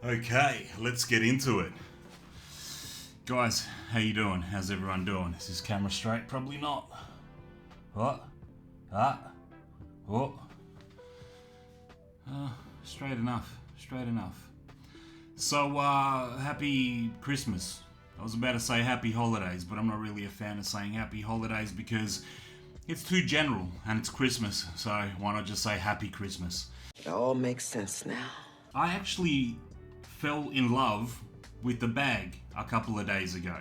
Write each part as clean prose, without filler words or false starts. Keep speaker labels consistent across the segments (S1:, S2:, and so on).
S1: Okay, let's get into it. Guys, how you doing? How's everyone doing? Is this camera straight? Probably not. What? Ah? What? Straight enough. Straight enough. So, happy Christmas. I was about to say happy holidays, but I'm not really a fan of saying happy holidays because it's too general and it's Christmas, so why not just say happy Christmas?
S2: It all makes sense now.
S1: I actually fell in love with the bag a couple of days ago.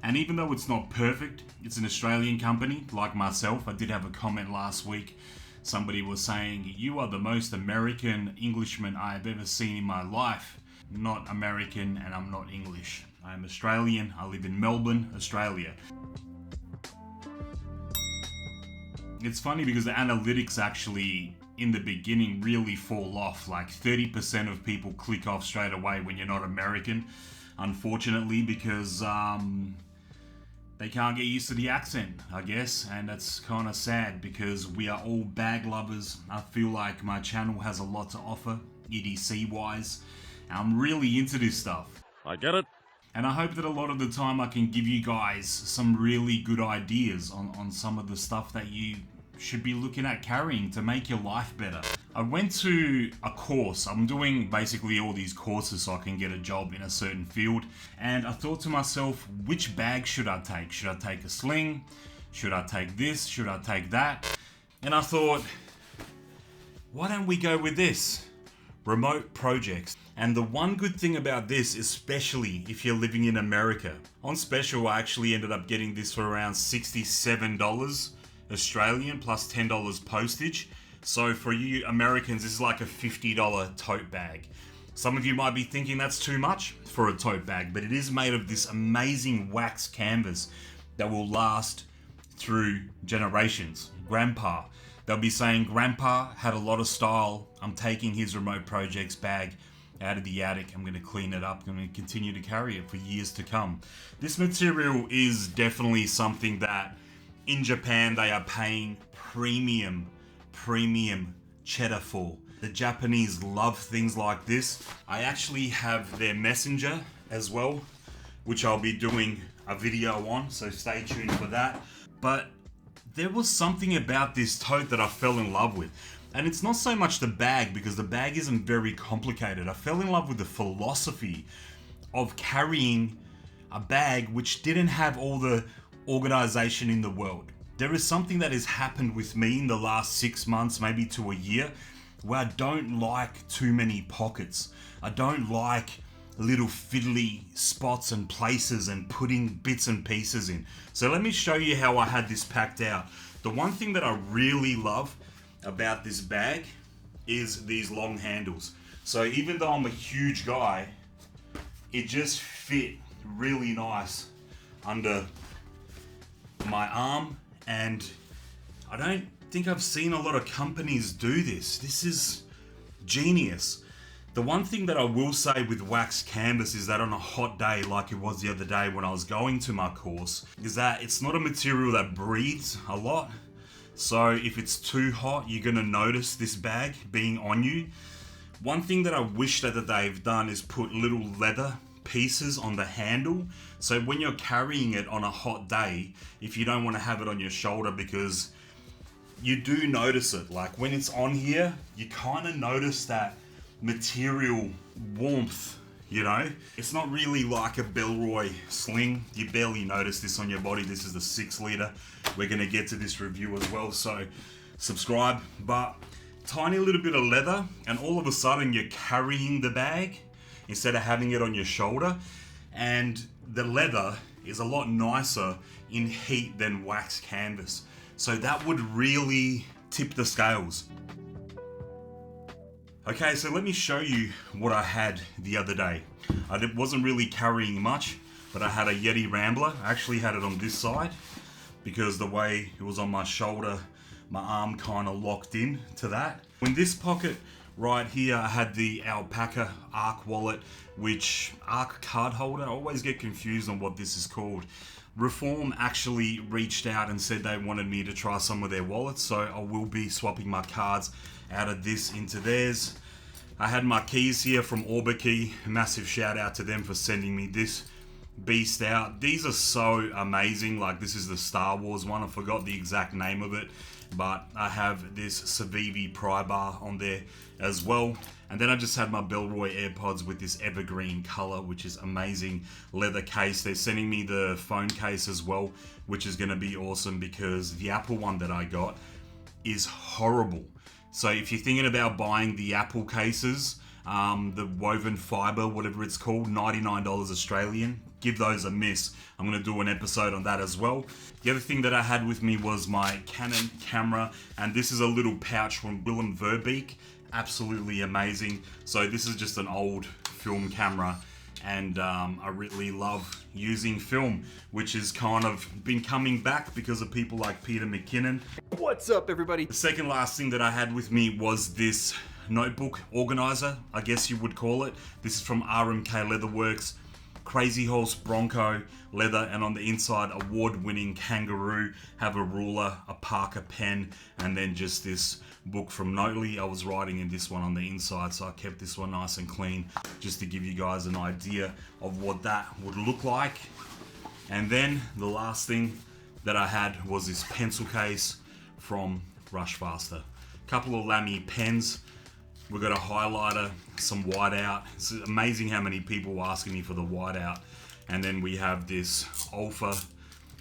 S1: And even though it's not perfect, it's an Australian company like myself. I did have a comment last week. Somebody was saying, "You are the most American Englishman I have ever seen in my life." Not American, and I'm not English. I am Australian. I live in Melbourne, Australia. It's funny because the analytics actually in the beginning really fall off. Like 30% of people click off straight away when you're not American, unfortunately, because they can't get used to the accent, I guess, and that's kind of sad because we are all bag lovers. I feel like my channel has a lot to offer, EDC wise. I'm really into this stuff.
S3: I get it.
S1: And I hope that a lot of the time I can give you guys some really good ideas on some of the stuff that you should be looking at carrying to make your life better. I went to a course. I'm doing basically all these courses so I can get a job in a certain field. And I thought to myself, which bag should I take? Should I take a sling? Should I take this? Should I take that? And I thought, why don't we go with this? Remote projects. And the one good thing about this, especially if you're living in America, on special I actually ended up getting this for around $67 Australian plus $10 postage. So for you Americans, this is like a $50 tote bag. Some of you might be thinking that's too much for a tote bag, but it is made of this amazing wax canvas that will last through generations. Grandpa, they'll be saying, "Grandpa had a lot of style. I'm taking his remote projects bag out of the attic. I'm going to clean it up. I'm going to continue to carry it for years to come." This material is definitely something that in Japan they are paying premium cheddar for. The Japanese love things like this. I actually have their messenger as well, which I'll be doing a video on, so stay tuned for that. But there was something about this tote that I fell in love with. And it's not so much the bag, because the bag isn't very complicated. I fell in love with the philosophy of carrying a bag which didn't have all the organization in the world. There is something that has happened with me in the last 6 months, maybe to a year, where I don't like too many pockets. I don't like little fiddly spots and places and putting bits and pieces in. So let me show you how I had this packed out. The one thing that I really love about this bag is these long handles. So even though I'm a huge guy, it just fit really nice under my arm, and I don't think I've seen a lot of companies do this. This is genius. The one thing that I will say with wax canvas is that on a hot day like it was the other day when I was going to my course, is that it's not a material that breathes a lot. So if it's too hot, you're gonna notice this bag being on you. One thing that I wish that they've done is put little leather pieces on the handle. So when you're carrying it on a hot day, if you don't want to have it on your shoulder, because you do notice it, like when it's on here, you kind of notice that material warmth, you know? It's not really like a Bellroy sling. You barely notice this on your body. This is the 6-liter. We're gonna get to this review as well, so subscribe. But tiny little bit of leather, and all of a sudden you're carrying the bag instead of having it on your shoulder. And the leather is a lot nicer in heat than wax canvas. So that would really tip the scales. Okay, so let me show you what I had the other day. I wasn't really carrying much, but I had a Yeti Rambler. I actually had it on this side because the way it was on my shoulder, my arm kind of locked in to that. In this pocket right here, I had the Alpaca Arc wallet, which Arc card holder. I always get confused on what this is called. Reform actually reached out and said they wanted me to try some of their wallets, so I will be swapping my cards out of this into theirs. I had my keys here from Orbakey. Massive shout out to them for sending me this beast out. These are so amazing. Like, this is the Star Wars one. I forgot the exact name of it, but I have this Civivi pry bar on there as well. And then I just had my Bellroy AirPods with this evergreen color, which is amazing. Leather case. They're sending me the phone case as well, which is going to be awesome because the Apple one that I got is horrible. So if you're thinking about buying the Apple cases, the woven fiber, whatever it's called, $99 Australian, give those a miss. I'm going to do an episode on that as well. The other thing that I had with me was my Canon camera, and this is a little pouch from Willem Verbeek. Absolutely amazing. So this is just an old film camera, and I really love using film, which has kind of been coming back because of people like Peter McKinnon.
S3: What's up, everybody?
S1: The second last thing that I had with me was this notebook organizer, I guess you would call it. This is from RMK Leatherworks. Crazy Horse Bronco leather, and on the inside, award-winning kangaroo. Have a ruler, a Parker pen, and then just this book from Notely. I was writing in this one on the inside, so I kept this one nice and clean just to give you guys an idea of what that would look like. And then the last thing that I had was this pencil case from Rushfaster. Couple of Lamy pens. We've got a highlighter, some whiteout. It's amazing how many people were asking me for the whiteout. And then we have this Alpha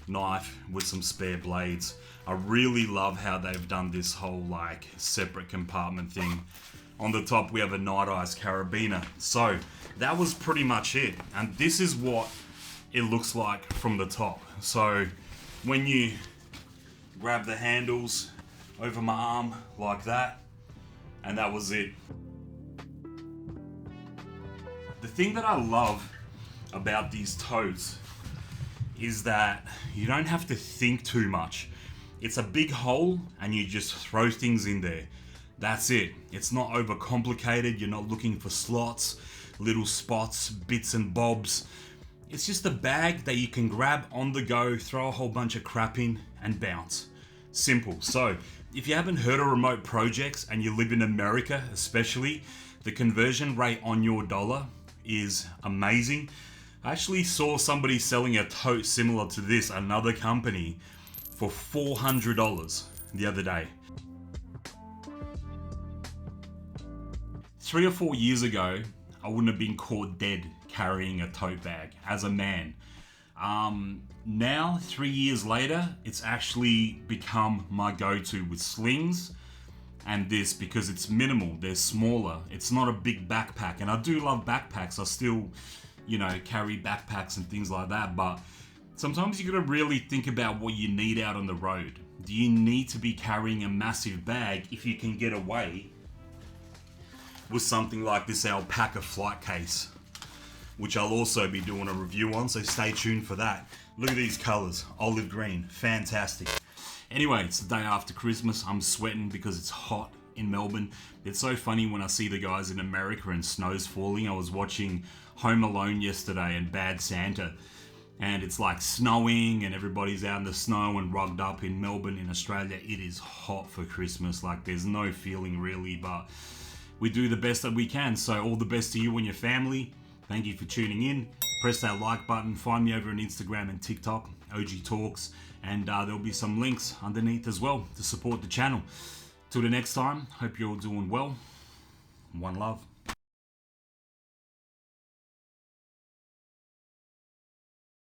S1: knife with some spare blades. I really love how they've done this whole like separate compartment thing. On the top we have a Night Eyes carabiner. So that was pretty much it. And this is what it looks like from the top. So when you grab the handles over my arm like that, and that was it. The thing that I love about these totes is that you don't have to think too much. It's a big hole and you just throw things in there. That's it. It's not overcomplicated. You're not looking for slots, little spots, bits and bobs. It's just a bag that you can grab on the go, throw a whole bunch of crap in and bounce. Simple. So if you haven't heard of remote projects and you live in America especially, the conversion rate on your dollar is amazing. I actually saw somebody selling a tote similar to this, another company, for $400 the other day. 3 or 4 years ago, I wouldn't have been caught dead carrying a tote bag as a man. Now, 3 years later, it's actually become my go-to with slings and this because it's minimal, they're smaller, it's not a big backpack. And I do love backpacks, I still, carry backpacks and things like that, but sometimes you gotta really think about what you need out on the road. Do you need to be carrying a massive bag if you can get away with something like this alpaca flight case, which I'll also be doing a review on, so stay tuned for that. Look at these colors, olive green, fantastic. Anyway, it's the day after Christmas. I'm sweating because it's hot in Melbourne. It's so funny when I see the guys in America and snow's falling. I was watching Home Alone yesterday and Bad Santa, and it's like snowing and everybody's out in the snow and rugged up. In Melbourne, in Australia, it is hot for Christmas. Like, there's no feeling really, but we do the best that we can. So all the best to you and your family. Thank you for tuning in. Press that like button. Find me over on Instagram and TikTok, OG Talks, and there'll be some links underneath as well to support the channel. Till the next time, hope you're all doing well. One love.